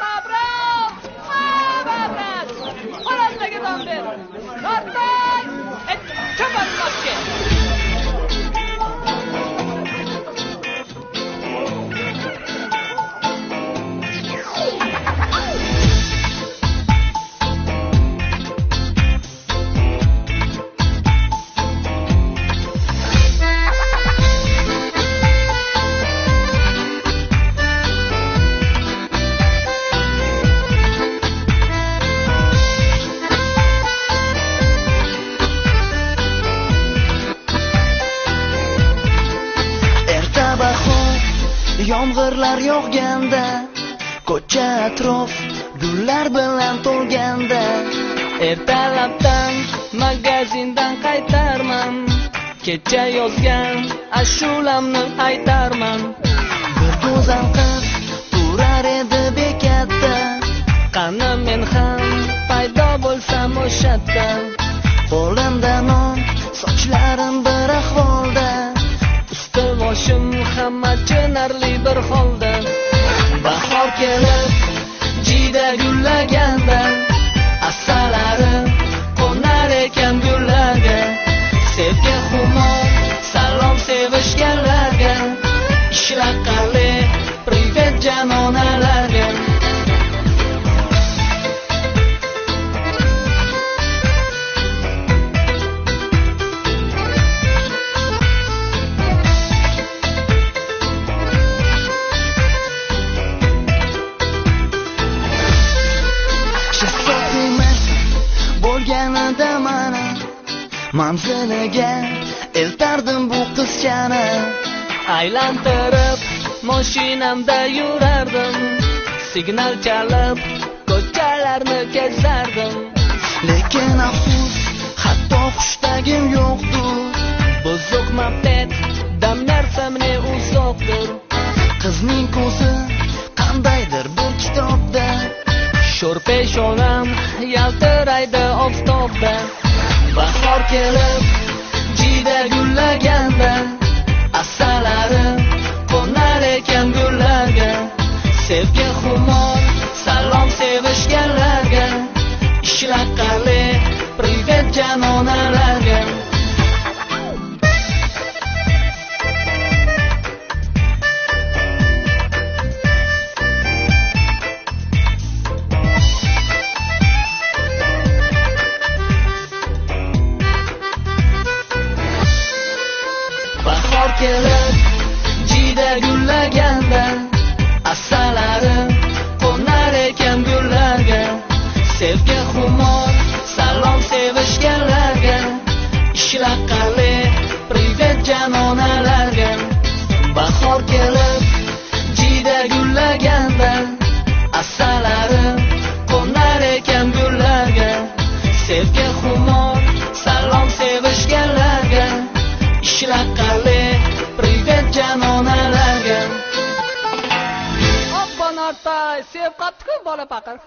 Mabrak! Mabrak! Qo'limdagi bomber. Nortay! Chapan moshke. Yomg'irlar yog'ganda, ko'cha atrof gullar bilan to'lganda, ertalabdan magazindan qaytarman, kecha yozgan ashulamni aytarman. Bir go'zal qiz turar edi bekatda, qani men ham paydo bo'lsam o'shatda. Qo'limda non, sochlarim bir ahvolda, boshim hamma chinarli bir holda. Bahor kelib jida gullaganda, asalari qo'nar ekan gullarga. Sevgi xumor salom sevishganlarga, ishlaqali privet janonalarga. Bo'lganida mana manziliga eltardim bu qizchani. Aylantirib mashinamda yurardim, signal chalib ko'chalarni kezardim. Lekin afsus, hatto xushtagim yo'qdir. Buzuq mabdet dam narsamni uzoqdir. Qizning ko'zi qandaydir bir kitobda, sho'rpeshonam yaltiraydi oftobda. Bahor kelib jida gullaganda, asalari qo'nar ekan gullarga. Sevgi xumor salom sevishganlarga, ishlaqali privet janonalarga. Bahor kelib jida gullaganda, asalari qo'nar ekan gullarga. Sevgi xumor salom sevishganlarga, ishlaqali privet janonalarga. Bahor kelib jida gullaganda, asalari qo'nar ekan gullarga. Sevgi xumor salom sevishganlarga, ishlaqali privet janonalarga. Obbo Nortay, sev qattiq bola paqir.